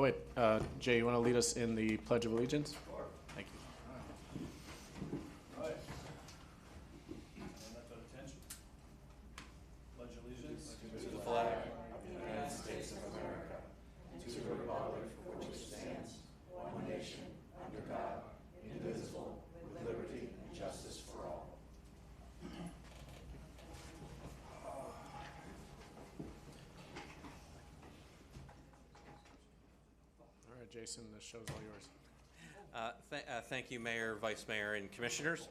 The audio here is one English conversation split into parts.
wait, Jay, you want to lead us in the Pledge of Allegiance? Sure. Thank you. All right. And that's our attention. Pledge allegiance to the flag of the United States of America and to the republic for which it stands, one nation, under God, indivisible, with liberty and justice for all. All right, Jason, the show's all yours. Thank you, Mayor, Vice Mayor, and Commissioners.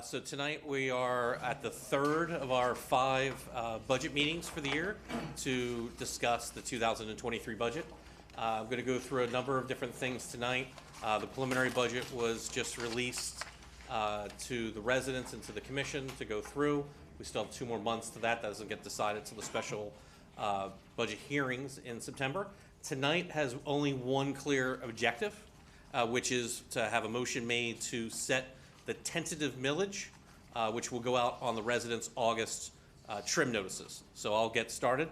So tonight we are at the third of our 5 budget meetings for the year to discuss the 2023 budget. I'm going to go through a number of different things tonight. The preliminary budget was just released to the residents and to the commission to go through. We still have 2 more months to that. That doesn't get decided until the special budget hearings in September. Tonight has only one clear objective, which is to have a motion made to set the tentative millage, which will go out on the residents' August trim notices. So I'll get started.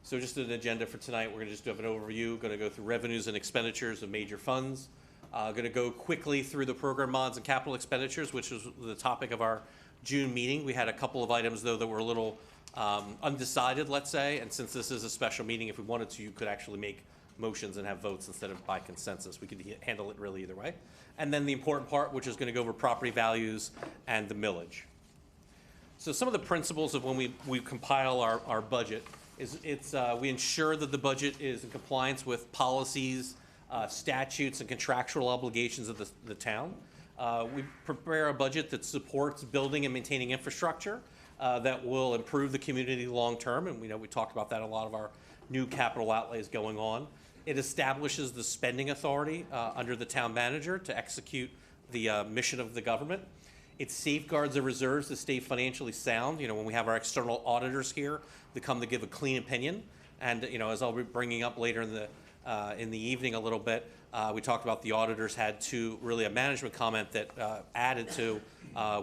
So just an agenda for tonight. We're going to just have an overview. Going to go through revenues and expenditures of major funds. Going to go quickly through the program mods and capital expenditures, which was the topic of our June meeting. We had a couple of items, though, that were a little undecided, let's say. And since this is a special meeting, if we wanted to, you could actually make motions and have votes instead of by consensus. We could handle it really either way. And then the important part, which is going to go over property values and the millage. So some of the principles of when we compile our budget is we ensure that the budget is in compliance with policies, statutes, and contractual obligations of the town. We prepare a budget that supports building and maintaining infrastructure that will improve the community long term, and we talked about that in a lot of our new capital outlays going on. It establishes the spending authority under the town manager to execute the mission of the government. It safeguards the reserves to stay financially sound. When we have our external auditors here, they come to give a clean opinion. And as I'll be bringing up later in the evening a little bit, we talked about the auditors had a management comment that added to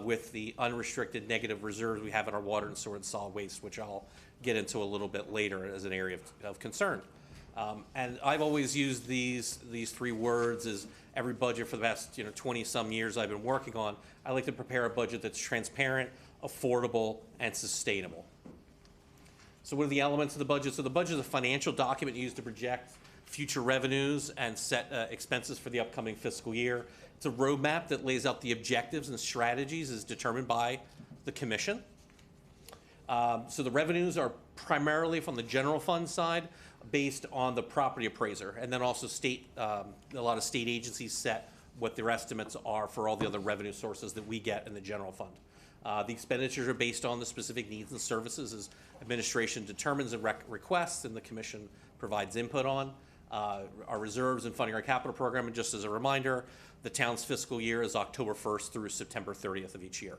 with the unrestricted negative reserves we have in our water and sewer and solid waste, which I'll get into a little bit later as an area of concern. And I've always used these 3 words as every budget for the past 20-some years I've been working on. I like to prepare a budget that's transparent, affordable, and sustainable. So what are the elements of the budget? So the budget is a financial document used to project future revenues and set expenses for the upcoming fiscal year. It's a roadmap that lays out the objectives and strategies as determined by the commission. So the revenues are primarily from the general fund side based on the property appraiser, and then also a lot of state agencies set what their estimates are for all the other revenue sources that we get in the general fund. The expenditures are based on the specific needs and services as administration determines and requests, and the commission provides input on. Our reserves and funding our capital program, and just as a reminder, the town's fiscal year is October 1st through September 30th of each year.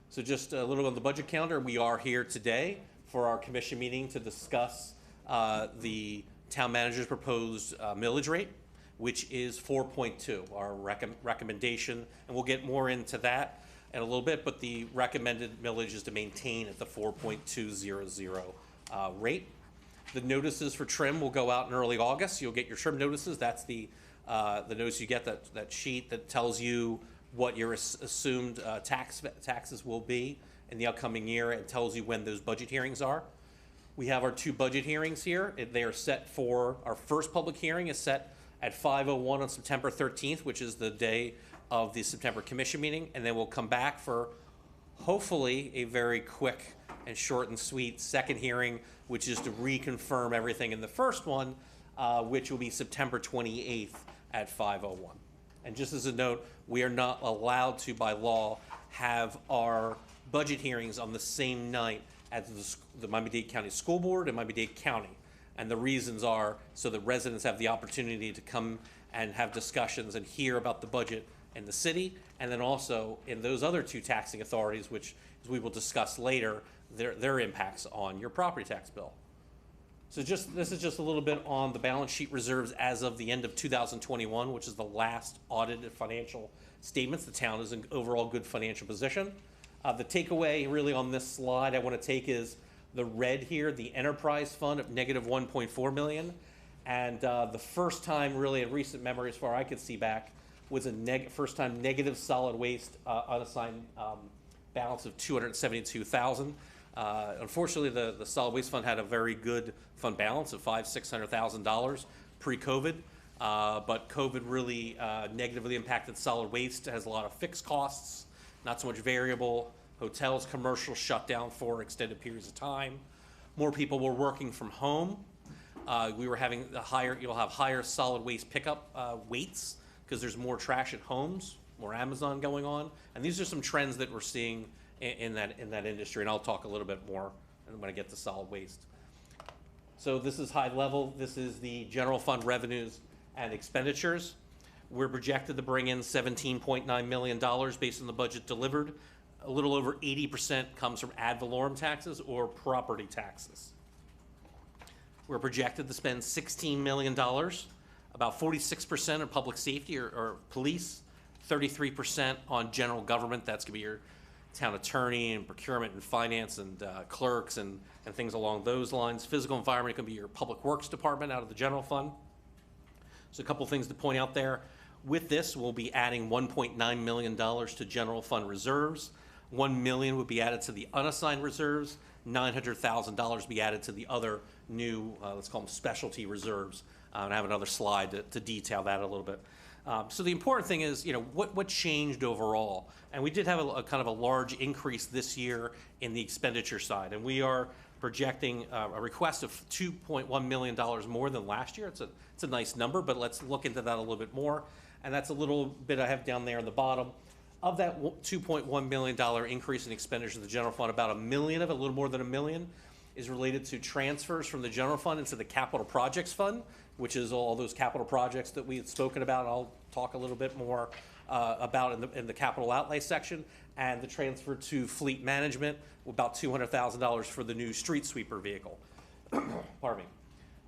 So just a little on the budget calendar. We are here today for our commission meeting to discuss the town manager's proposed millage rate, which is 4.2, our recommendation, and we'll get more into that in a little bit, but the recommended millage is to maintain at the 4.200 rate. The notices for trim will go out in early August. You'll get your trim notices. That's the notice you get, that sheet that tells you what your assumed taxes will be in the upcoming year and tells you when those budget hearings are. We have our 2 budget hearings here. They are set for, our first public hearing is set at 5:01 on September 13th, which is the day of the September commission meeting, and then we'll come back for hopefully a very quick and short and sweet second hearing, which is to reconfirm everything in the first one, which will be September 28th at 5:01. And just as a note, we are not allowed to, by law, have our budget hearings on the same night as the Miami-Dade County School Board and Miami-Dade County. And the reasons are so that residents have the opportunity to come and have discussions and hear about the budget in the city, and then also in those other 2 taxing authorities, which, as we will discuss later, their impacts on your property tax bill. So this is just a little bit on the balance sheet reserves as of the end of 2021, which is the last audited financial statements. The town is in overall good financial position. The takeaway really on this slide I want to take is The red here, the enterprise fund of negative 1.4 million. And the first time really in recent memory, as far I could see back, was a first time negative solid waste unassigned balance of 272,000. Unfortunately, the solid waste fund had a very good fund balance of $600,000 pre-COVID, but COVID really negatively impacted solid waste. It has a lot of fixed costs, not so much variable. Hotels, commercial shut down for extended periods of time. More people were working from home. We were having you'll have higher solid waste pickup weights because there's more trash at homes, more Amazon going on, and these are some trends that we're seeing in that industry. And I'll talk a little bit more when I get to solid waste. So this is high level. This is the general fund revenues and expenditures. We're projected to bring in $17.9 million based on the budget delivered. A little over 80% comes from ad valorem taxes or property taxes. We're projected to spend $16 million, about 46% on public safety or police, 33% on general government. That's going to be your town attorney and procurement and finance and clerks and things along those lines. Physical environment can be your public works department out of the general fund. So a couple things to point out there. With this, we'll be adding $1.9 million to general fund reserves. $1 million would be added to the unassigned reserves. $900,000 be added to the other new, let's call them specialty reserves. And I have another slide to detail that a little bit. So the important thing is, what changed overall? And we did have a kind of a large increase this year in the expenditure side. And we are projecting a request of $2.1 million more than last year. It's a nice number, but let's look into that a little bit more. And that's a little bit I have down there in the bottom. Of that $2.1 million increase in expenditures in the general fund, about $1 million of it, a little more than $1 million, is related to transfers from the general fund into the capital projects fund, which is all those capital projects that we had spoken about. I'll talk a little bit more about in the capital outlay section, and the transfer to fleet management, about $200,000 for the new street sweeper vehicle. Pardon me.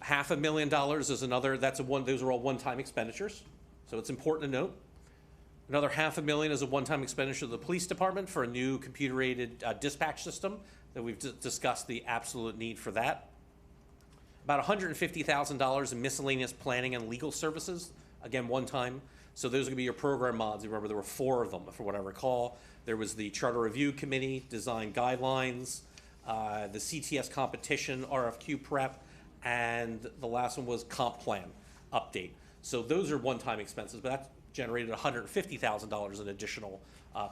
$500,000 is another. Those are all one-time expenditures, so it's important to note. Another $500,000 is a one-time expenditure of the police department for a new computer-aided dispatch system that we've discussed the absolute need for that. About $150,000 in miscellaneous planning and legal services, again, one time. So those are going to be your program mods. You remember there were 4 of them, from what I recall. There was the Charter Review Committee, Design Guidelines, the CTS competition, RFQ prep, and the last one was Comp Plan update. So those are one-time expenses, but that's generated $150,000 in additional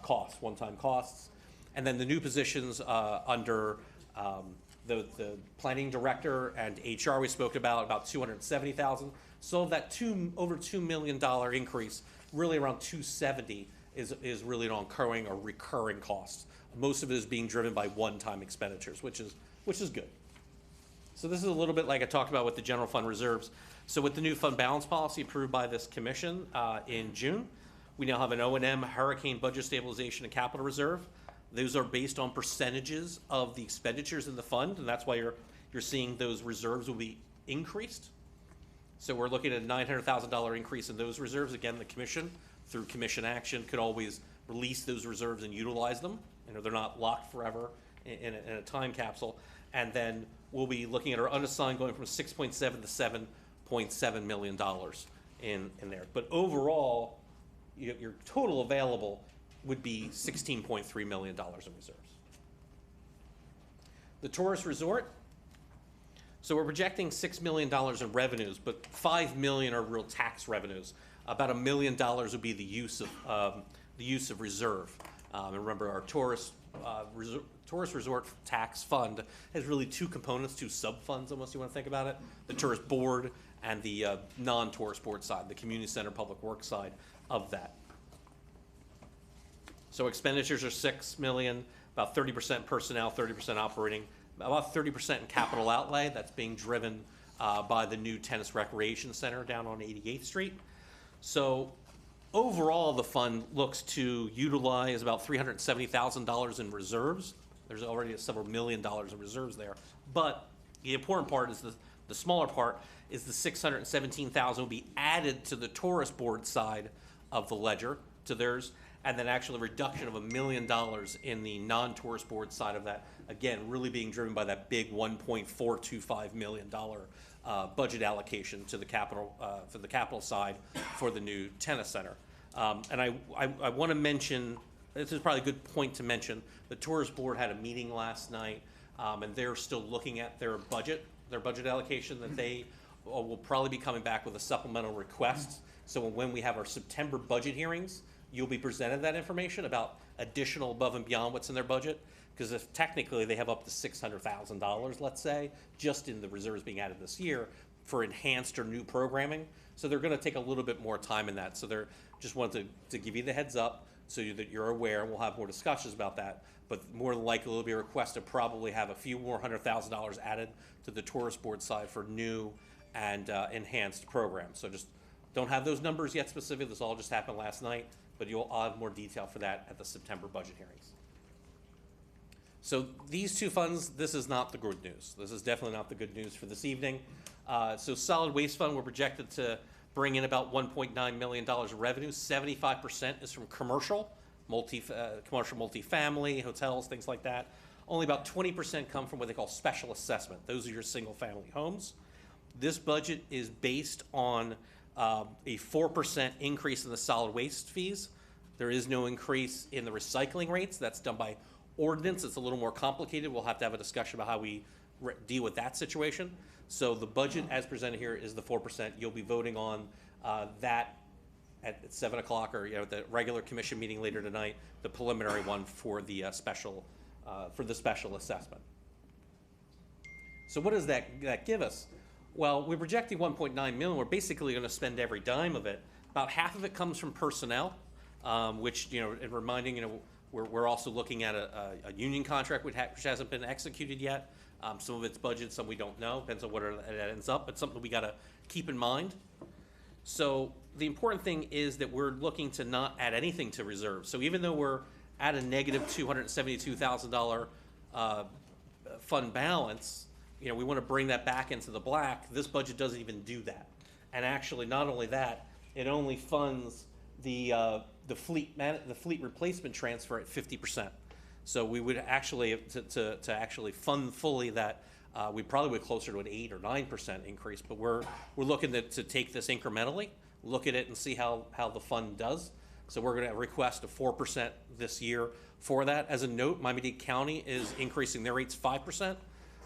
costs, one-time costs. And then the new positions under the planning director and HR we spoke about $270,000. So of that over $2 million increase, really around $270,000 is really an ongoing or recurring cost. Most of it is being driven by one-time expenditures, which is good. So this is a little bit like I talked about with the general fund reserves. So with the new fund balance policy approved by this commission in June, we now have an O&M hurricane budget stabilization and capital reserve. Those are based on percentages of the expenditures in the fund, and that's why you're seeing those reserves will be increased. So we're looking at a $900,000 increase in those reserves. Again, the commission, through commission action, could always release those reserves and utilize them. They're not locked forever in a time capsule. And then we'll be looking at our unassigned going from 6.7 to $7.7 million in there. But overall, your total available would be $16.3 million in reserves. The tourist resort. So we're projecting $6 million in revenues, but $5 million are real tax revenues. About $1 million would be the use of reserve. And remember, our tourist resort tax fund has really 2 components, 2 sub-funds, almost you want to think about it. The tourist board and the non-tourist board side, the community center public works side of that. So expenditures are $6 million, about 30% personnel, 30% operating, about 30% in capital outlay. That's being driven by the new tennis recreation center down on 88th Street. So overall, the fund looks to utilize about $370,000 in reserves. There's already several $1 million in reserves there. But the important part is the smaller part is the $617,000 will be added to the tourist board side of the ledger, to theirs. and then actually a reduction of $1 million in the non-tourist board side of that, again, really being driven by that big $1.425 million budget allocation to the capital, for the capital side for the new tennis center. And I want to mention, this is probably a good point to mention, the tourist board had a meeting last night, and they're still looking at their budget allocation that they will probably be coming back with a supplemental request. So when we have our September budget hearings, you'll be presented that information about additional above and beyond what's in their budget. Because if technically they have up to $600,000, let's say, just in the reserves being added this year for enhanced or new programming. So they're gonna take a little bit more time in that. So they're, just wanted to give you the heads up so that you're aware, and we'll have more discussions about that. But more than likely, there'll be a request to probably have a few more $100,000 added to the tourist board side for new and enhanced programs. So just don't have those numbers yet specific. This all just happened last night, but I'll have more detail for that at the September budget hearings. So these two funds, this is not the good news. This is definitely not the good news for this evening. So solid waste fund, we're projected to bring in about $1.9 million of revenue. 75% is from commercial multifamily, hotels, things like that. Only about 20% come from what they call special assessment. Those are your single family homes. This budget is based on a 4% increase in the solid waste fees. There is no increase in the recycling rates. That's done by ordinance. It's a little more complicated. We'll have to have a discussion about how we deal with that situation. So the budget as presented here is the 4%. You'll be voting on that at 7 o'clock, or at the regular commission meeting later tonight, the preliminary one for the special assessment. So what does that give us? Well, we're projecting 1.9 million. We're basically going to spend every dime of it. About half of it comes from personnel, which, and reminding, we're also looking at a union contract which hasn't been executed yet. Some of it's budgeted, some we don't know. Depends on where it ends up. It's something we got to keep in mind. So the important thing is that we're looking to not add anything to reserves. So even though we're at a negative $272,000 fund balance, we want to bring that back into the black. This budget doesn't even do that. And actually, not only that, it only funds the fleet replacement transfer at 50%. So we would actually, to actually fund fully that, we probably would closer to an 8 or 9% increase. But we're looking to take this incrementally, look at it and see how the fund does. So we're going to request a 4% this year for that. As a note, Miami-Dade County is increasing their rates 5%.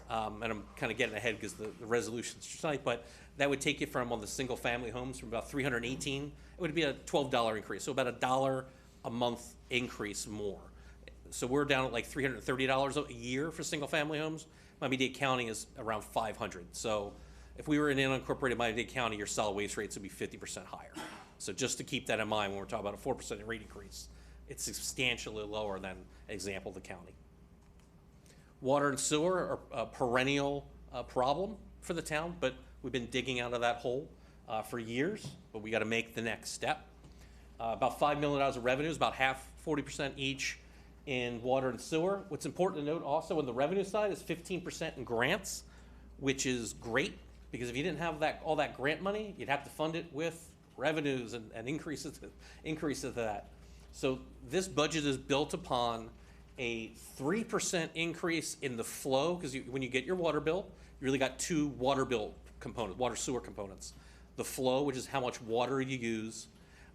And I'm kind of getting ahead because the resolution's tonight, but that would take you from, on the single family homes, from about $318, it would be a $12 increase. So about $1 a month increase more. So we're down at like $330 a year for single family homes. Miami-Dade County is around $500. So if we were in an unincorporated Miami-Dade County, your solid waste rates would be 50% higher. So just to keep that in mind when we're talking about a 4% rate increase, it's substantially lower than, example, the county. Water and sewer are a perennial problem for the town, but we've been digging out of that hole for years, but we got to make the next step. About $5 million of revenues, about half, 40% each in water and sewer. What's important to note also on the revenue side is 15% in grants, which is great, because if you didn't have all that grant money, you'd have to fund it with revenues and increases to that. So this budget is built upon a 3% increase in the flow, because when you get your water bill, you really got two water bill components, water sewer components. The flow, which is how much water you use,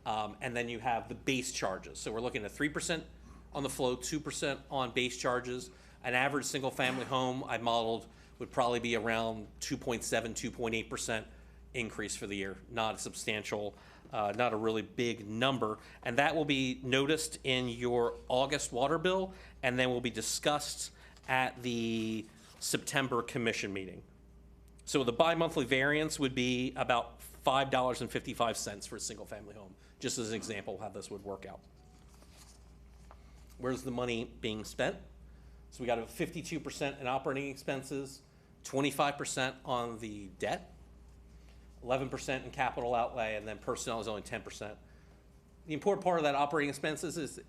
and then you have the base charges. So we're looking at 3% on the flow, 2% on base charges. An average single family home I modeled would probably be around 2.7, 2.8% increase for the year. Not a substantial, not a really big number. And that will be noticed in your August water bill, and then will be discussed at the September commission meeting. So the bi-monthly variance would be about $5.55 for a single family home, just as an example of how this would work out. Where's the money being spent? So we got a 52% in operating expenses, 25% on the debt, 11% in capital outlay, and then personnel is only 10%. The important part of that operating expenses is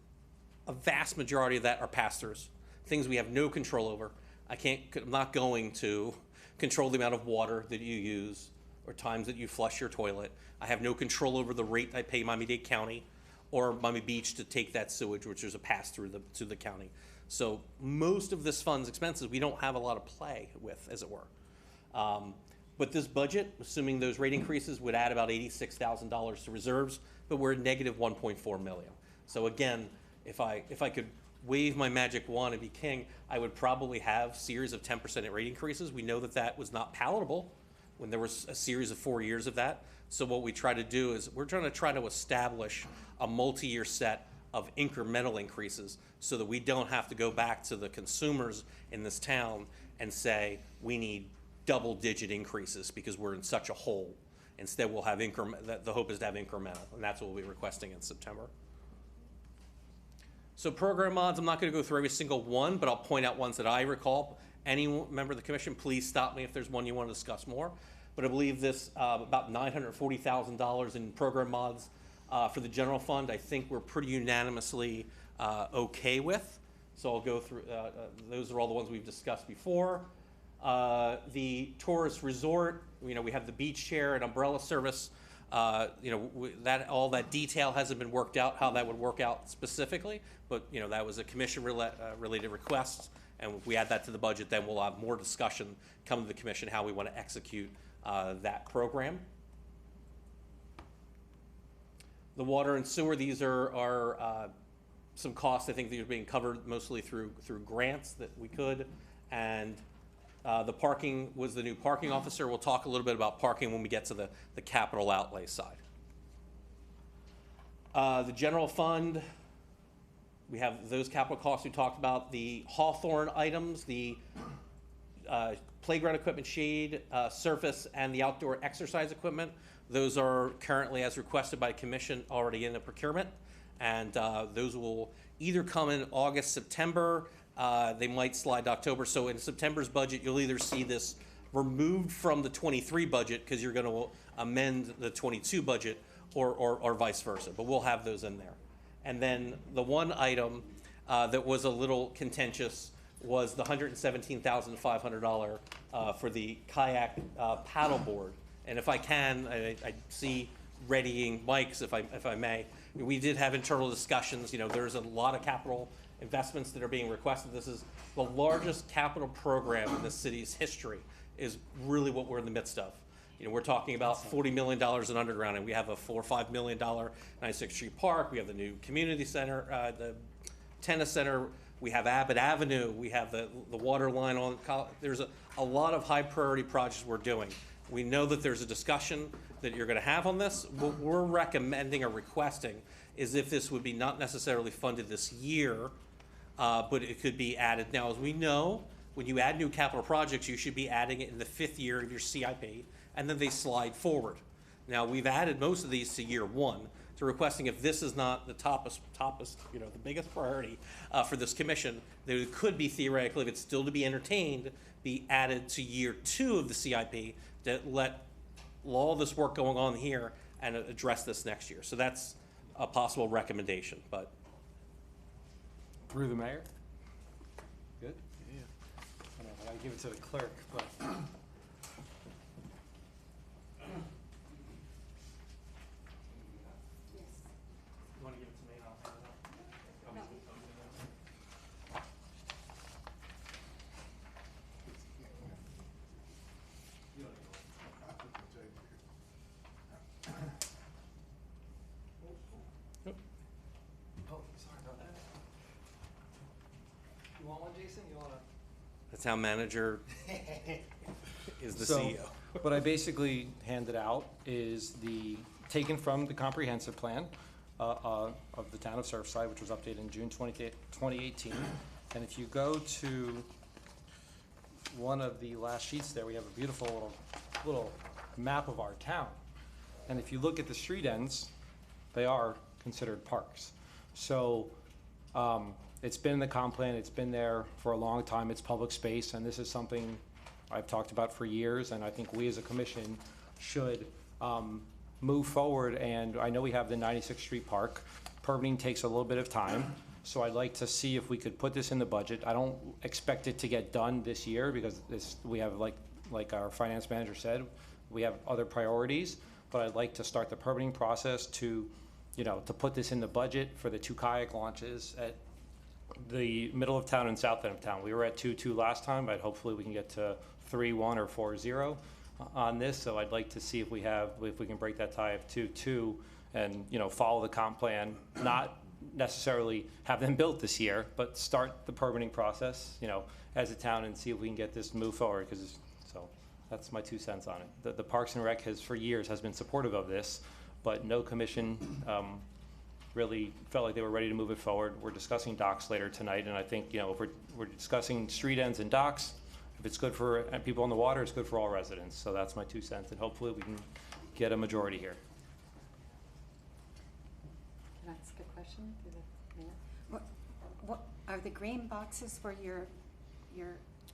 a vast majority of that are pass-throughs, things we have no control over. I'm not going to control the amount of water that you use or times that you flush your toilet. I have no control over the rate I pay Miami-Dade County or Miami Beach to take that sewage, which is a pass through to the county. So most of this fund's expenses, we don't have a lot of play with, as it were. But this budget, assuming those rate increases, would add about $86,000 to reserves, but we're at negative 1.4 million. So again, if I could wave my magic wand and be king, I would probably have series of 10% rate increases. We know that that was not palatable when there was a series of 4 years of that. So what we try to do is we're trying to establish a multi-year set of incremental increases so that we don't have to go back to the consumers in this town and say we need double-digit increases because we're in such a hole. Instead, we'll have the hope is to have incremental, and that's what we'll be requesting in September. So program mods, I'm not going to go through every single one, but I'll point out ones that I recall. Any member of the commission, please stop me if there's one you want to discuss more. But I believe this, about $940,000 in program mods for the general fund, I think we're pretty unanimously okay with. So I'll go through, those are all the ones we've discussed before. The tourist resort, we have the beach chair and umbrella service. All that detail hasn't been worked out, how that would work out specifically, but that was a commission related request, and if we add that to the budget, then we'll have more discussion come to the commission how we want to execute that program. The water and sewer, these are some costs I think that are being covered mostly through grants that we could, and the parking was the new parking officer. We'll talk a little bit about parking when we get to the capital outlay side. The general fund, we have those capital costs we talked about. The Hawthorne items, the playground equipment, shade, surface, and the outdoor exercise equipment. Those are currently, as requested by commission, already in the procurement. And those will either come in August, September. They might slide to October. So in September's budget, you'll either see this removed from the 23 budget because you're going to amend the 22 budget, or vice versa. But we'll have those in there. And then the one item that was a little contentious was the $117,500 for the kayak paddleboard. And if I can, I see readying mics, if I may. We did have internal discussions. There's a lot of capital investments that are being requested. This is the largest capital program in the city's history, is really what we're in the midst of. We're talking about $40 million in underground, and we have a $4 or $5 million 96th Street Park. We have the new community center, the tennis center. We have Abbott Avenue. We have the water line on. There's a lot of high priority projects we're doing. We know that there's a discussion that you're going to have on this. What we're recommending or requesting is if this would be not necessarily funded this year, but it could be added. Now, as we know, when you add new capital projects, you should be adding it in the 5th year of your CIP, and then they slide forward. Now, we've added most of these to year 1. So requesting if this is not the toppest, the biggest priority for this commission, that it could be theoretically, if it's still to be entertained, be added to year 2 of the CIP to let all this work going on here and address this next year. So that's a possible recommendation, but. Through the mayor? Good? Yeah. I don't know, I gotta give it to the clerk, but. You wanna give it to me and I'll hand it out? Oh, sorry about that. You want one, Jason? You want The town manager is the So, CEO. what I basically handed out is taken from the comprehensive plan of the town of Surfside, which was updated in June 2018. And if you go to one of the last sheets there, we have a beautiful little map of our town. And if you look at the street ends, they are considered parks. So it's been in the comp plan, it's been there for a long time, it's public space, and this is something I've talked about for years, and I think we as a commission should move forward. And I know we have the 96th Street Park. Permitting takes a little bit of time, so I'd like to see if we could put this in the budget. I don't expect it to get done this year because we have, like our finance manager said, we have other priorities, but I'd like to start the permitting process to to put this in the budget for the 2 kayak launches at the middle of town and south end of town. We were at 2-2 last time, but hopefully we can get to 3-1 or 4-0 on this. So I'd like to see if we can break that tie of 2-2 and, follow the comp plan, not necessarily have them built this year, but start the permitting process, as a town and see if we can get this moved forward. So that's my 2 cents on it. The Parks and Rec for years has been supportive of this, but no commission really felt like they were ready to move it forward. We're discussing docks later tonight, and I think, if we're discussing street ends and docks, if it's good for people on the water, it's good for all residents. So that's my 2 cents, and hopefully we can get a majority here. Can I ask a question through the mayor? What are the green boxes where you're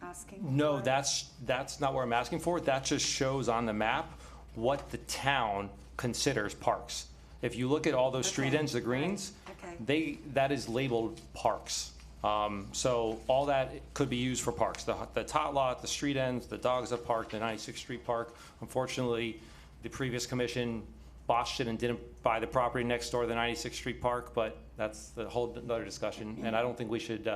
asking? No, for? that's not what I'm asking for. That just shows on the map what the town considers parks. If you look at all those street Okay, ends, the greens, okay. that is labeled parks. So all that could be used for parks. The tot lot, the street ends, the Dogs Up Park, the 96th Street Park. Unfortunately, the previous commission botched it and didn't buy the property next door to the 96th Street Park, but that's the whole another discussion. And I don't think we should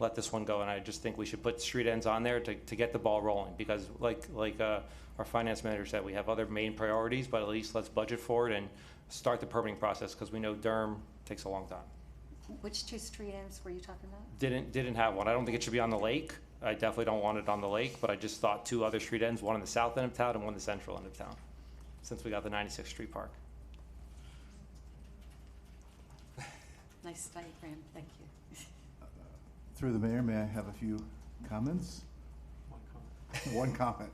let this one go, and I just think we should put street ends on there to get the ball rolling, because like our finance manager said, we have other main priorities, but at least let's budget for it and start the permitting process, because we know Durham takes a long time. Which 2 street ends were you talking about? Didn't have one. I don't think it should be on the lake. I definitely don't want it on the lake, but I just thought 2 other street ends, one in the south end of town and one in the central end of town, since we got the 96th Street Park. Nice diagram, thank you. Through the mayor, may I have a few comments? One comment.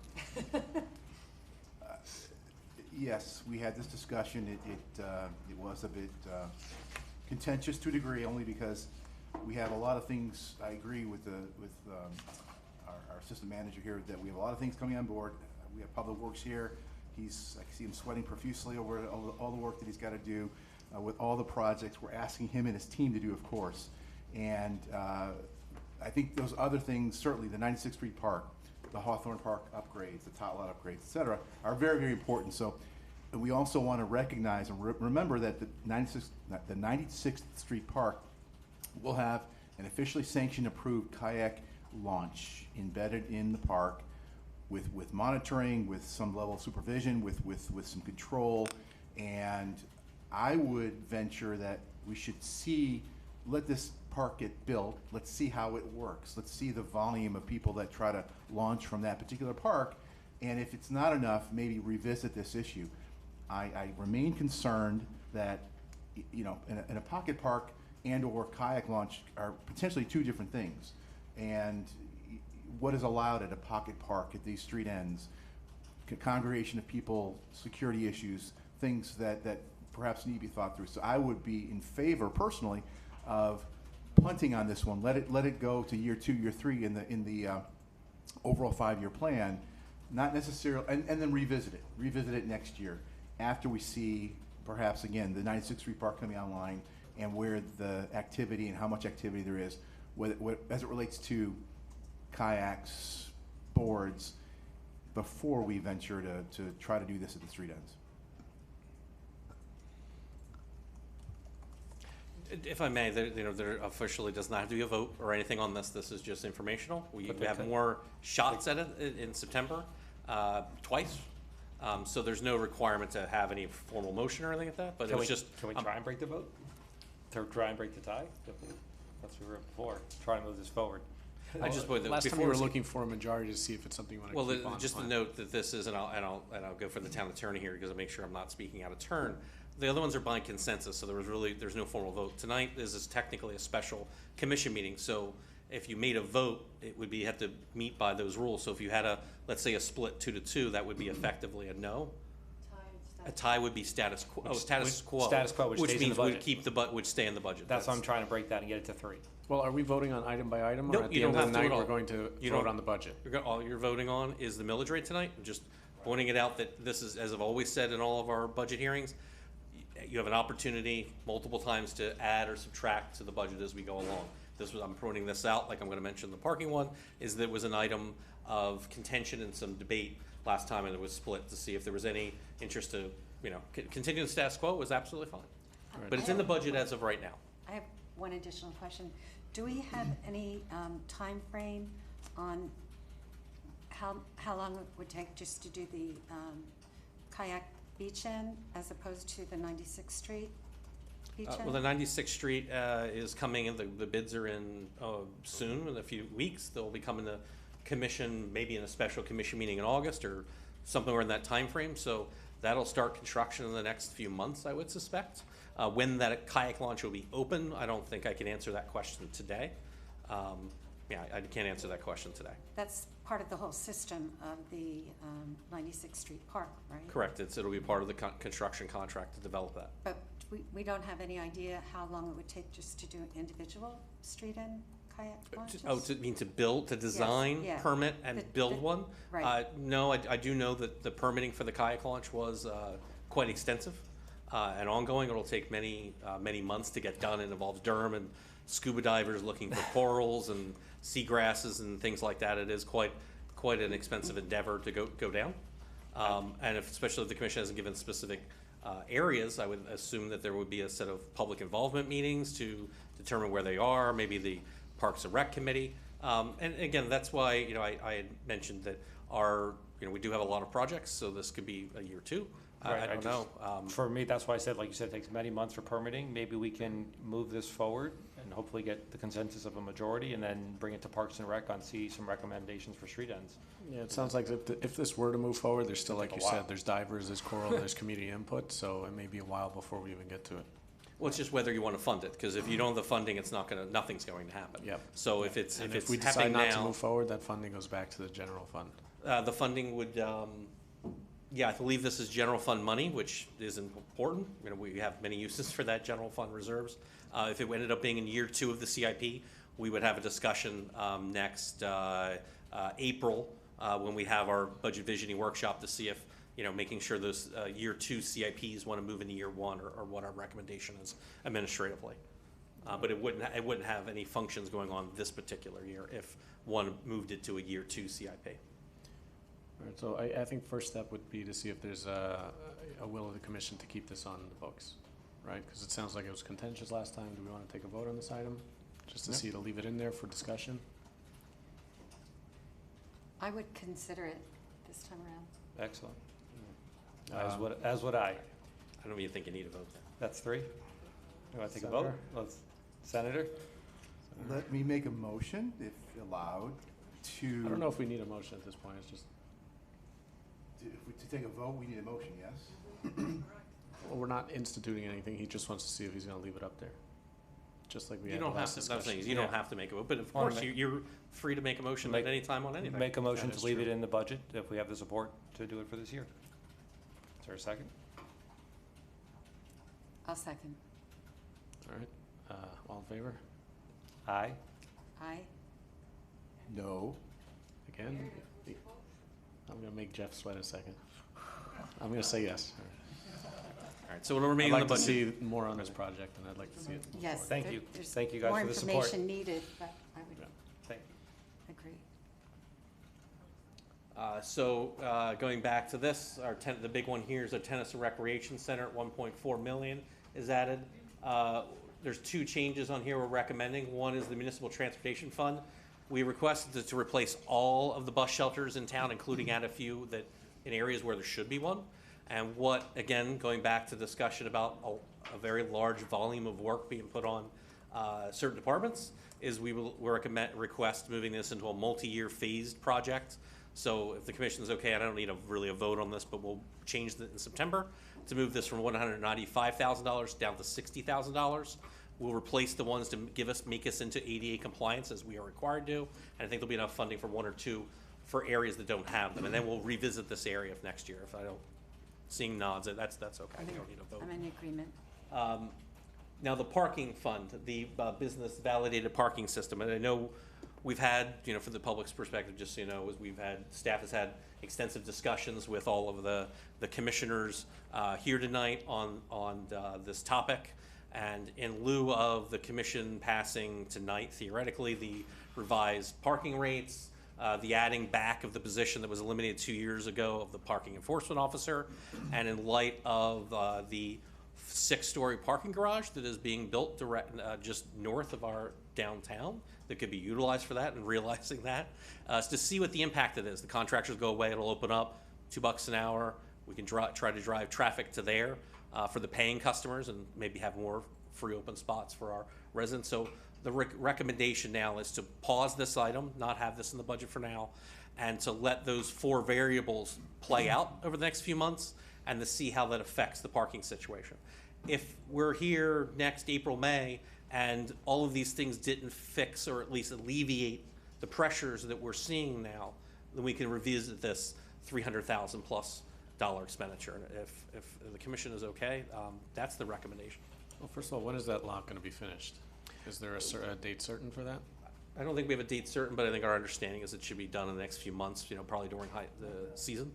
Yes, we had this discussion. It was a bit contentious to a degree, only because we have a lot of things. I agree with our assistant manager here that we have a lot of things coming on board. We have Public Works here. I see him sweating profusely over all the work that he's got to do with all the projects we're asking him and his team to do, of course. And I think those other things, certainly the 96th Street Park, the Hawthorne Park upgrades, the tot lot upgrades, et cetera, are very, very important. So we also want to recognize and remember that the 96th Street Park will have an officially sanctioned, approved kayak launch embedded in the park with monitoring, with some level of supervision, with some control. And I would venture that we should let this park get built. Let's see how it works. Let's see the volume of people that try to launch from that particular park. And if it's not enough, maybe revisit this issue. I remain concerned that, in a pocket park and or kayak launch are potentially 2 different things. And what is allowed at a pocket park at these street ends, congregation of people, security issues, things that perhaps need to be thought through. So I would be in favor personally of punting on this one. Let it go to year 2, year 3 in the overall 5-year plan, not necessarily, and then revisit it next year after we see perhaps again the 96th Street Park coming online and where the activity and how much activity there is, as it relates to kayaks, boards, before we venture to try to do this at the street ends. If I may, there officially does not have to be a vote or anything on this. This is just informational. We have more shots at it in September, twice. So there's no requirement to have any formal motion or anything like that, but it was just. Can we try and break the vote? To try and break the tie? That's what we were before, try to move this forward. I just would. Last time we were looking for a majority to see if it's something you want to keep on. Just to note that this is, and I'll go for the town attorney here because I'll make sure I'm not speaking out of turn. The other ones are by consensus, so there's no formal vote. Tonight, this is technically a special commission meeting, so if you made a vote, it would have to meet by those rules. So if you had let's say a split 2-2, that would be effectively a no. A tie would be status quo. Which Status stays quo, which in the means budget. would stay in the budget. That's why I'm trying to break that and get it to 3. Well, are we voting on item by item, or Nope, at you the end don't of the have to night at we're all. going to You vote don't- on the budget? All you're voting on is the millage rate tonight. Just pointing it out that this is, as I've always said in all of our budget hearings, you have an opportunity multiple times to add or subtract to the budget as we go along. I'm pointing this out, like I'm going to mention the parking one, is that was an item of contention and some debate last time, and it was split to see if there was any interest to, continue the status quo was absolutely fine. But it's in the budget as of right now. I have one additional question. Do we have any time frame on how long it would take just to do the kayak beach end as opposed to the 96th Street beach end? Well, the 96th Street is coming, and the bids are in soon, in a few weeks. They'll be coming to commission, maybe in a special commission meeting in August or somewhere in that time frame. So that'll start construction in the next few months, I would suspect. When that kayak launch will be open, I don't think I can answer that question today. I can't answer that question today. That's part of the whole system of the 96th Street Park, right? Correct. It'll be part of the construction contract to develop that. But we don't have any idea how long it would take just to do individual street end kayak launches? To build, to design, yeah. permit, and build one? Right. No, I do know that the permitting for the kayak launch was quite extensive and ongoing. It'll take many months to get done. It involves Durham and scuba divers looking for corals and seagrasses and things like that. It is quite an expensive endeavor to go down. And especially if the commission hasn't given specific areas, I would assume that there would be a set of public involvement meetings to determine where they are, maybe the Parks and Rec Committee. And again, that's why, I had mentioned that we do have a lot of projects, so this could be a year or two. Right, I don't know. For me, that's why I said, like you said, it takes many months for permitting. Maybe we can move this forward and hopefully get the consensus of a majority and then bring it to Parks and Rec on see some recommendations for street ends. Yeah, it sounds like if this were to move forward, there's still, like Take you a while. said, there's divers, there's coral, there's community input, so it may be a while before we even get to it. Well, it's just whether you want to fund it, because if you don't have the funding, nothing's going to happen. Yep. So if it's And if we happening decide not to now, move forward, that funding goes back to the general fund. the funding would, I believe this is general fund money, which is important. We have many uses for that general fund reserves. If it ended up being in year 2 of the CIP, we would have a discussion next April when we have our budget visioning workshop to see if, making sure those year 2 CIPs want to move into year 1 or what our recommendation is administratively. But it wouldn't have any functions going on this particular year if one moved it to a year 2 CIP. All right, so I think first step would be to see if there's a will of the commission to keep this on the books, right? Because it sounds like it was contentious last time. Do we want to take a vote on this item? Just to see to leave it in there for discussion? I would consider it this time around. Excellent. As would I. I don't even think you need a vote then. That's 3. You want to take a Senator? vote? Senator? Let me make a motion, if allowed, to. I don't know if we need a motion at this point. It's just, To take a vote, we need a motion, yes? well, we're not instituting anything. He just wants to see if he's going to leave it up there. Just like we You had don't the have last to, I'm saying discussion. is you don't have to make a vote, but of Wanna course, make- you're free to make a motion at any time on anything. Make a motion That to is leave true. it in the budget if we have the support to do it for this year. Is there a second? I'll second. All right, all in favor? Aye. Aye. No. Again? I'm going to make Jeff sweat a second. I'm going to say yes. All right, so it'll I'd remain in the like to budget. see more on this project, and I'd like to see it. Yes. Thank there- you. there's Thank you guys for the support. More information needed, but I would Thank you. agree. Going back to this, the big one here is a tennis and recreation center at 1.4 million is added. There's 2 changes on here we're recommending. One is the municipal transportation fund. We requested to replace all of the bus shelters in town, including add a few that in areas where there should be one. And what, again, going back to discussion about a very large volume of work being put on certain departments, is we will request moving this into a multi-year phased project. So if the commission is okay, I don't need really a vote on this, but we'll change it in September to move this from $195,000 down to $60,000. We'll replace the ones to make us into ADA compliance as we are required to, and I think there'll be enough funding for 1 or 2 for areas that don't have them, and then we'll revisit this area next year. If I don't, seeing nods, that's okay. You don't need a vote. I'm in agreement. Now, the parking fund, the business validated parking system, and I know we've had, for the public's perspective, just so you know, staff has had extensive discussions with all of the commissioners here tonight on this topic. And in lieu of the commission passing tonight, theoretically, the revised parking rates, the adding back of the position that was eliminated 2 years ago of the parking enforcement officer, and in light of the 6-story parking garage that is being built just north of our downtown that could be utilized for that, and realizing that is to see what the impact it is. The contractors go away, it'll open up, $2 an hour. We can try to drive traffic to there for the paying customers, and maybe have more free open spots for our residents. So the recommendation now is to pause this item, not have this in the budget for now, and to let those 4 variables play out over the next few months, and to see how that affects the parking situation. If we're here next April, May, and all of these things didn't fix or at least alleviate the pressures that we're seeing now, then we can revisit this $300,000 plus expenditure. And if the commission is okay, that's the recommendation. Well, first of all, when is that lot gonna be finished? Is there a date certain for that? I don't think we have a date certain, but I think our understanding is it should be done in the next few months, probably during the season.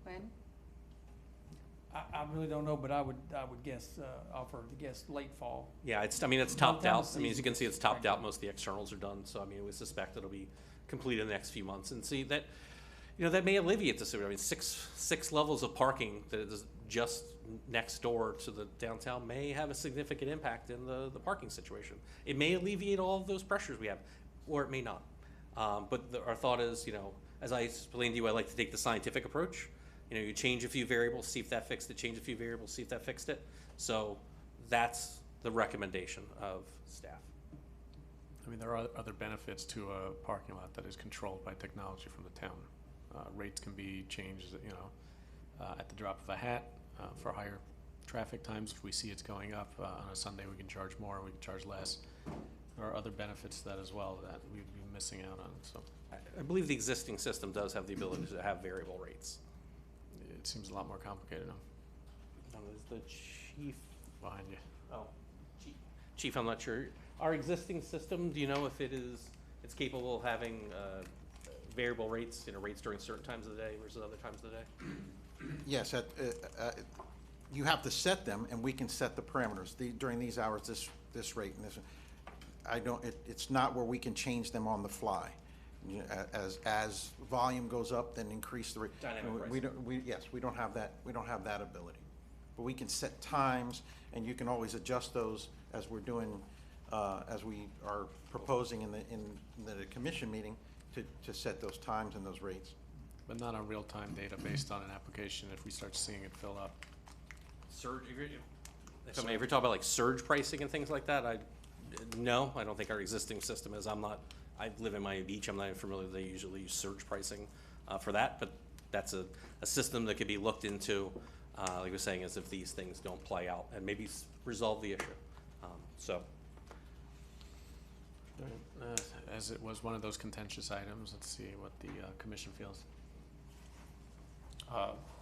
When? I really don't know, but I would guess, offer to guess late fall. Yeah, it's topped Sometime out. this I mean, as you can see, it's topped season. out. Most of the externals are done. So, I mean, we suspect it'll be completed in the next few months. And see that, that may alleviate this. I mean, six levels of parking that is just next door to the downtown may have a significant impact in the parking situation. It may alleviate all of those pressures we have, or it may not. But our thought is, as I explained to you, I like to take the scientific approach. You change a few variables, see if that fixed it, change a few variables, see if that fixed it. So that's the recommendation of staff. I mean, there are other benefits to a parking lot that is controlled by technology from the town. Rates can be changed, at the drop of a hat, for higher traffic times. If we see it's going up, on a Sunday, we can charge more, we can charge less. There are other benefits to that as well that we'd be missing out on, so I believe the existing system does have the ability to have variable rates. it seems a lot more complicated now. Is the chief Behind you. Oh, Chief, I'm not sure. Our existing system, do you know if it's capable of having variable rates, rates during certain times of the day versus other times of the day? Yes, you have to set them, and we can set the parameters. During these hours, this rate and this. It's not where we can change them on the fly. As volume goes up, then increase the rate. Dynamic We don't have that. We don't have that ability. But we can set times, and you can always adjust those as we're doing, as we are proposing in the commission meeting to set those times and those rates. But not on real-time data based on an application if we start seeing it fill up. Surge, if you're talking about like surge pricing and things like that, no, I don't think our existing system is. I live in Miami Beach, I'm not even familiar, they usually use surge pricing for that, but that's a system that could be looked into, like I was saying, as if these things don't play out, and maybe resolve the issue. As it was one of those contentious items, let's see what the commission feels.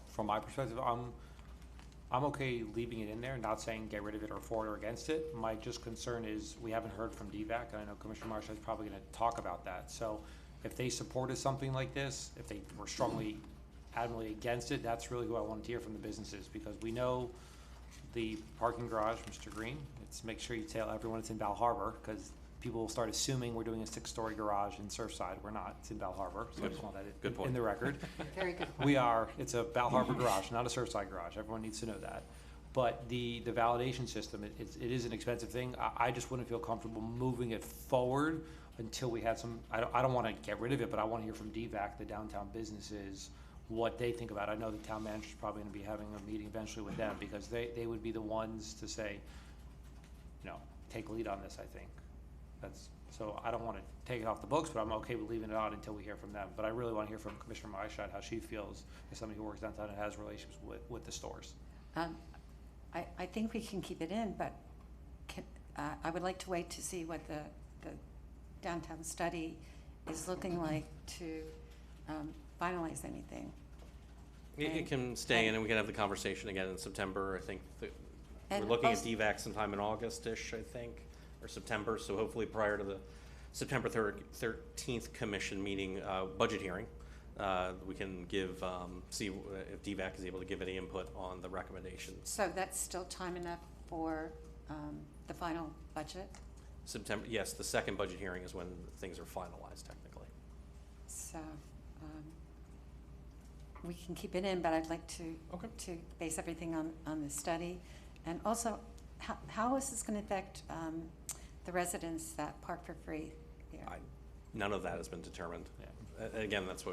From my perspective, I'm okay leaving it in there, not saying get rid of it or for it or against it. My just concern is we haven't heard from DVAC, and I know Commissioner Marshall is probably gonna talk about that. So if they supported something like this, if they were strongly, adamantly against it, that's really who I wanted to hear from the businesses, because we know the parking garage, Mr. Green, make sure you tell everyone it's in Bal Harbor, because people will start assuming we're doing a 6-story garage in Surfside. We're not, it's in Bal Harbor, so I just want that Good point. in the record. Very good. It's a Bal Harbor garage, not a Surfside garage. Everyone needs to know that. But the validation system, it is an expensive thing. I just wouldn't feel comfortable moving it forward until we had some, I don't want to get rid of it, but I want to hear from DVAC, the downtown businesses, what they think about it. I know the town manager's probably going to be having a meeting eventually with them, because they would be the ones to say, take lead on this, I think. So I don't want to take it off the books, but I'm okay with leaving it on until we hear from them. But I really want to hear from Commissioner Myshot, how she feels as somebody who works downtown and has relationships with the stores. I think we can keep it in, but I would like to wait to see what the downtown study is looking like to finalize anything. It can stay in, and we can have the conversation again in September. I think we're And looking at also- DVAC sometime in August-ish, I think, or September, so hopefully prior to the September 13th commission meeting, budget hearing, we can see if DVAC is able to give any input on the recommendations. So that's still time enough for the final budget? September, yes, the second budget hearing is when things are finalized technically. So, we can keep it in, but I'd like to, Okay. to base everything on the study. And also, how is this gonna affect, the residents that park for free here? None of that has been determined. Yeah. Again, that's why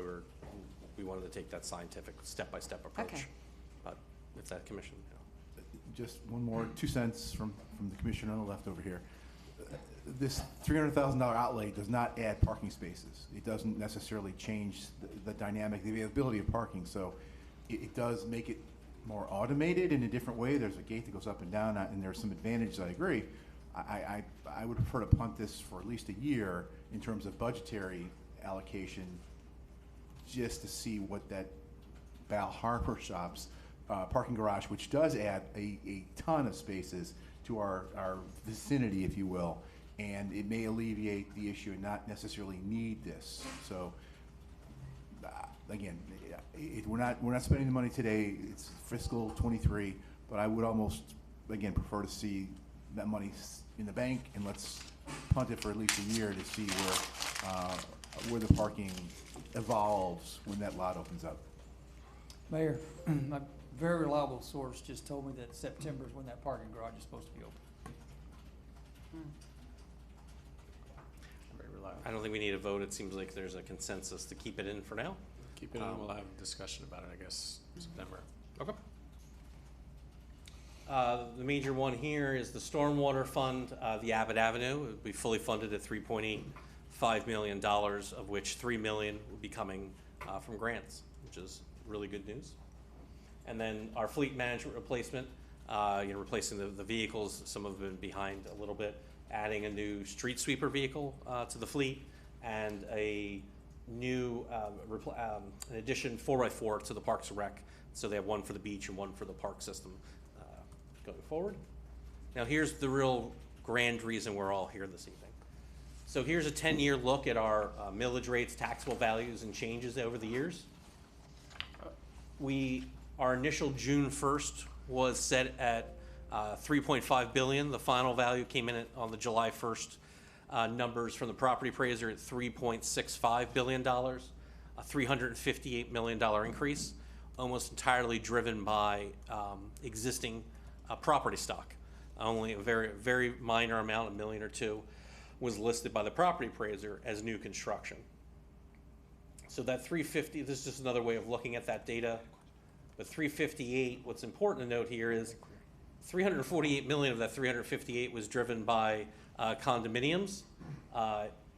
we wanted to take that scientific, step-by-step approach. Okay. But if that commission, Just one more, 2 cents from the commissioner on the left over here. This $300,000 outlay does not add parking spaces. It doesn't necessarily change the dynamic, the availability of parking. So it does make it more automated in a different way. There's a gate that goes up and down, and there's some advantages, I agree. I would prefer to punt this for at least a year in terms of budgetary allocation, just to see what that Bal Harbor Shops parking garage, which does add a ton of spaces to our vicinity, if you will, and it may alleviate the issue and not necessarily need this. So, again, we're not spending the money today. It's fiscal '23, but I would almost, again, prefer to see that money in the bank, and let's punt it for at least a year to see where the parking evolves when that lot opens up. Mayor, a very reliable source just told me that September is when that parking garage is supposed to be open. Very reliable. I don't think we need a vote. It seems like there's a consensus to keep it in for now. Keep it in, we'll have a discussion about it, I guess, September. Okay. The major one here is the Stormwater Fund, the Abbott Avenue. It would be fully funded at $3.85 million, of which $3 million would be coming from grants, which is really good news. And then our fleet management replacement, replacing the vehicles. Some have been behind a little bit. Adding a new street sweeper vehicle to the fleet, and a new, an addition 4x4 to the Parks and Rec. So they have one for the beach and one for the park system going forward. Now here's the real grand reason we're all here this evening. So here's a 10-year look at our millage rates, taxable values, and changes over the years. Our initial June 1st was set at $3.5 billion. The final value came in on the July 1st numbers from the property appraiser at $3.65 billion, a $358 million increase, almost entirely driven by existing property stock. Only a very, very minor amount, $1 million or $2 million, was listed by the property appraiser as new construction. So that 350, this is just another way of looking at that data. But 358, what's important to note here is 348 million of that 358 was driven by condominiums,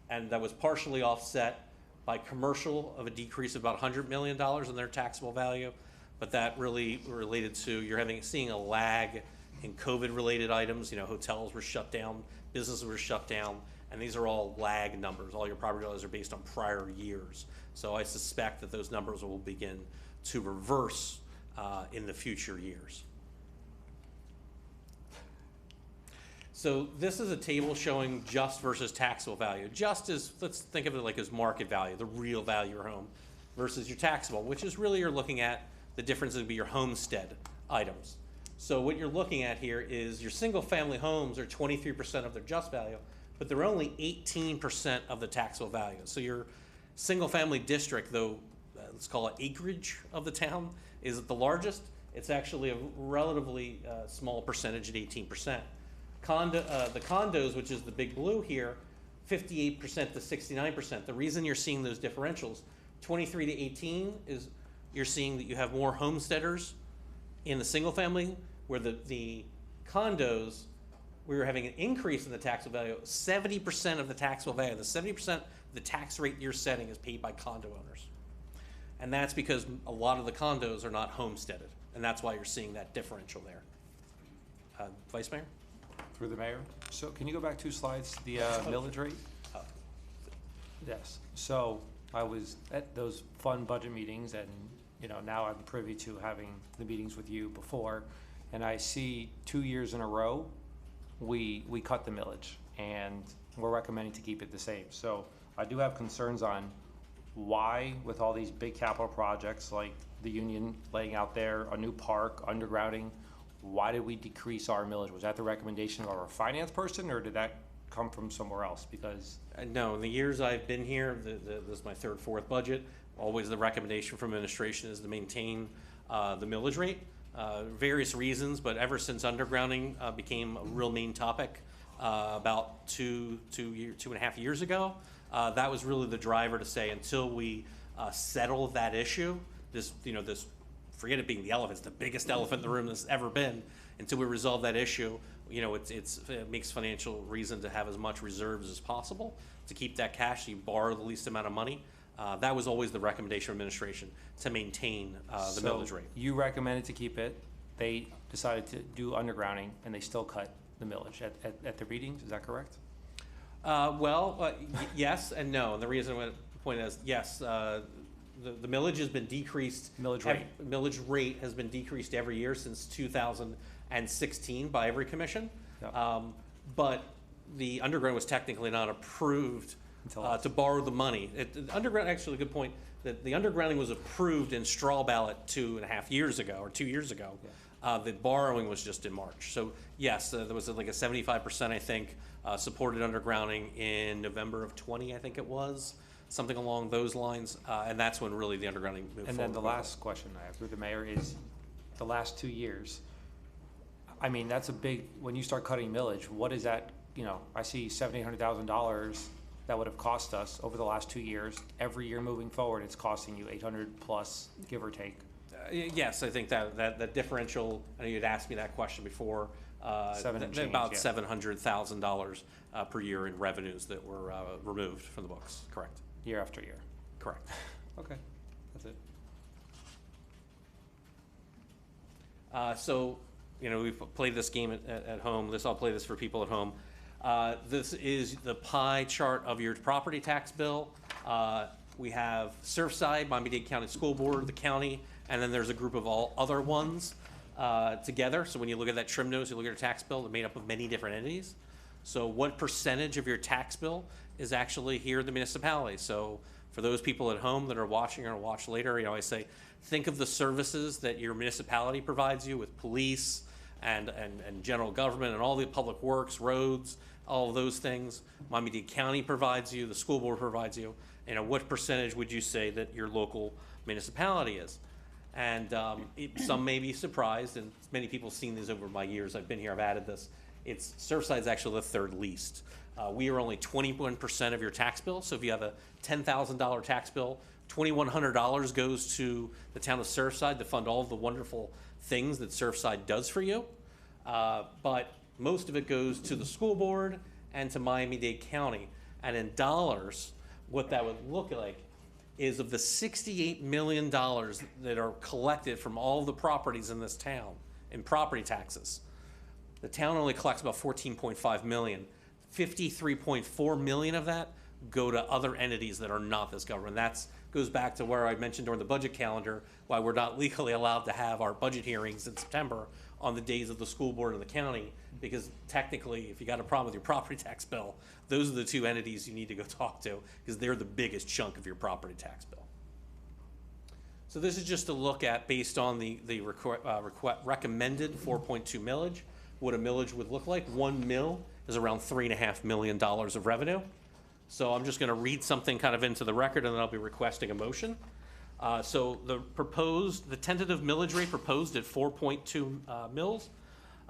and that was partially offset by commercial of a decrease of about $100 million in their taxable value. But that really related to seeing a lag in COVID-related items. Hotels were shut down, businesses were shut down, and these are all lag numbers. All your property values are based on prior years. So I suspect that those numbers will begin to reverse in the future years. So this is a table showing just versus taxable value. Just is, let's think of it like as market value, the real value of your home, versus your taxable, which is really you're looking at the difference would be your homestead items. So what you're looking at here is your single family homes are 23% of their just value, but they're only 18% of the taxable value. So your single family district, though, let's call it acreage of the town, is the largest. It's actually a relatively small percentage at 18%. The condos, which is the big blue here, 58% to 69%. The reason you're seeing those differentials, 23 to 18, is you're seeing that you have more homesteaders in the single family, where the condos, we were having an increase in the taxable value. 70% of the taxable value, the 70% of the tax rate you're setting is paid by condo owners. And that's because a lot of the condos are not homesteaded, and that's why you're seeing that differential there. Vice Mayor? Through the mayor. So can you go back 2 slides, the millage rate? Yes. So I was at those fun budget meetings, and now I'm privy to having the meetings with you before, and I see 2 years in a row we cut the millage, and we're recommending to keep it the same. So I do have concerns on why, with all these big capital projects like the Union laying out there, a new park, undergrounding, why did we decrease our millage? Was that the recommendation of our finance person, or did that come from somewhere else? Because No, in the years I've been here, this is my third, fourth budget, always the recommendation from administration is to maintain the millage rate. Various reasons, but ever since undergrounding became a real main topic about two and a half years ago, that was really the driver to say until we settle that issue, this forget it being the elephant, it's the biggest elephant in the room that's ever been. Until we resolve that issue, it makes financial reason to have as much reserves as possible to keep that cash, so you borrow the least amount of money. That was always the recommendation of administration, to maintain the millage rate. You recommended to keep it, they decided to do undergrounding, and they still cut the millage at the readings, is that correct? Yes and no. And the reason I point is, yes, the millage has been decreased. Millage rate has been decreased every year since 2016 by every commission. Yep. But the underground was technically not approved to borrow the money. Underground, actually, a good point, that the undergrounding was approved in straw ballot 2.5 years ago, or 2 years ago. Yeah. The borrowing was just in March. So yes, there was like a 75%, I think, supported undergrounding in November of 20, I think it was, something along those lines. And that's when really the undergrounding moved forward. And then the last question I have through the mayor is, the last 2 years, I mean, that's a big, when you start cutting millage, what is that, I see $700,000 that would have cost us over the last 2 years. Every year moving forward, it's costing you 800 plus, give or take. Yes, I think that differential, I know you'd asked me that question before, about $700,000 per year in revenues that were removed from the books, correct? Year after year. Correct. Okay, that's it. So, we've played this game at home. I'll play this for people at home. This is the pie chart of your property tax bill. We have Surfside, Miami-Dade County School Board, the county, and then there's a group of all other ones together. So when you look at that trim nose, you look at your tax bill, they're made up of many different entities. So what percentage of your tax bill is actually here in the municipality? So for those people at home that are watching or watch later, I say, think of the services that your municipality provides you with police and general government and all the public works, roads, all of those things. Miami-Dade County provides you, the school board provides you. What percentage would you say that your local municipality is? And some may be surprised, and many people have seen these over my years. I've been here, I've added this. Surfside's actually the third least. We are only 21% of your tax bill. So if you have a $10,000 tax bill, $2,100 goes to the town of Surfside to fund all of the wonderful things that Surfside does for you. But most of it goes to the school board and to Miami-Dade County. And in dollars, what that would look like is of the $68 million that are collected from all the properties in this town in property taxes. The town only collects about $14.5 million. $53.4 million of that go to other entities that are not this government. That goes back to where I mentioned during the budget calendar why we're not legally allowed to have our budget hearings in September on the days of the school board and the county, because technically, if you got a problem with your property tax bill, those are the two entities you need to go talk to, because they're the biggest chunk of your property tax bill. So this is just a look at, based on the recommended 4.2 millage, what a millage would look like. 1 mil is around $3.5 million of revenue. So I'm just going to read something kind of into the record, and then I'll be requesting a motion. So the tentative millage rate proposed at 4.2 mils.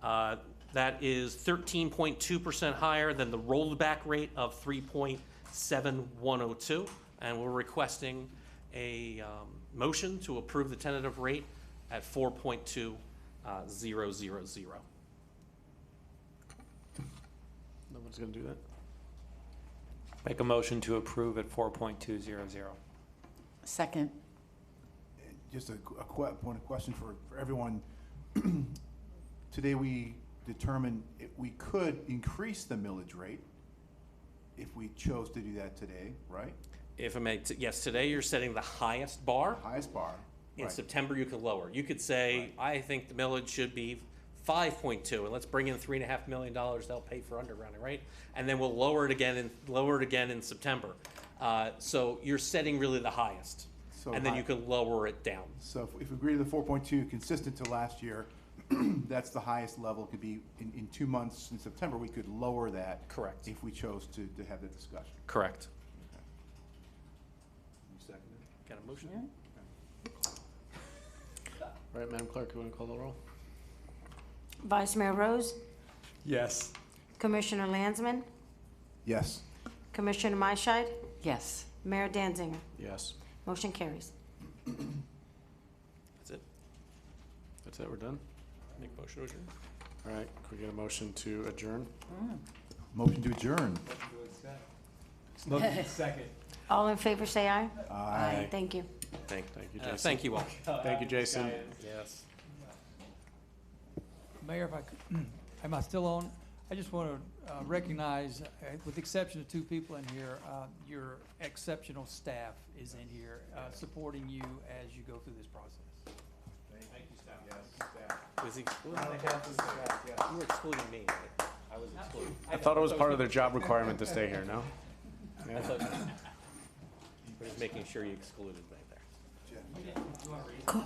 That is 13.2% higher than the rolled back rate of 3.7102. And we're requesting a motion to approve the tentative rate at 4.2000. Nobody's gonna do that? Make a motion to approve at 4.200. Second. Just a point of question for everyone. Today we determined we could increase the millage rate if we chose to do that today, right? If I may, yes, today you're setting the highest bar. Highest bar. In right. September, you could lower. You could say, I think the millage should be 5.2, and let's bring in $3.5 million they'll pay for undergrounding, right? And then we'll lower it again in September. So you're setting really the highest, and then you can lower it down. So if we agree to the 4.2 consistent to last year, that's the highest level. It could be in 2 months in September, we could lower that. Correct. If we chose to have that discussion. Correct. You second Got a motion? All right, Madam Clerk, you want to call the roll? Vice Mayor Rose, Yes. Commissioner Landsman, Yes. Commissioner Myshide, Yes. Mayor Danziger. Yes. Motion carries. That's it. That's it, we're done? Make a motion to adjourn. All right, can we get a motion to adjourn? Motion to adjourn. Second. All in favor, say aye. Aye. Thank you. Thank you, Jason. Thank you all. Thank you, Jason. Yes. Mayor, if I could, am I still on? I just want to recognize, with the exception of 2 people in here, your exceptional staff is in here, supporting you as you go through this process. Was he excluding me? You were excluding me, right? I was excluded. I thought it was part of their job requirement to stay here, no? I thought, we're just making sure you excluded me there.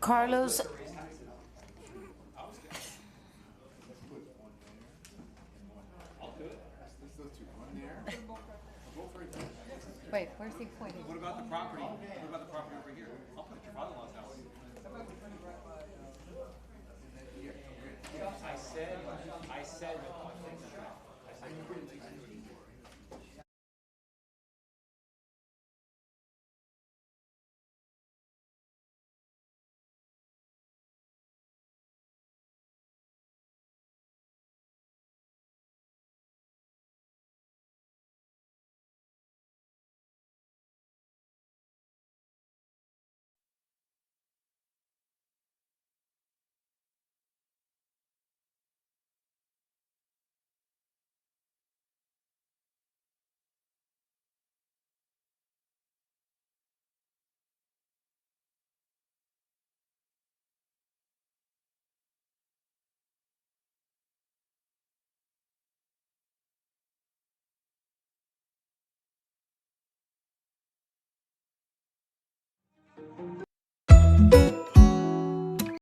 Carlos, Wait, where's he pointing? What about the property? What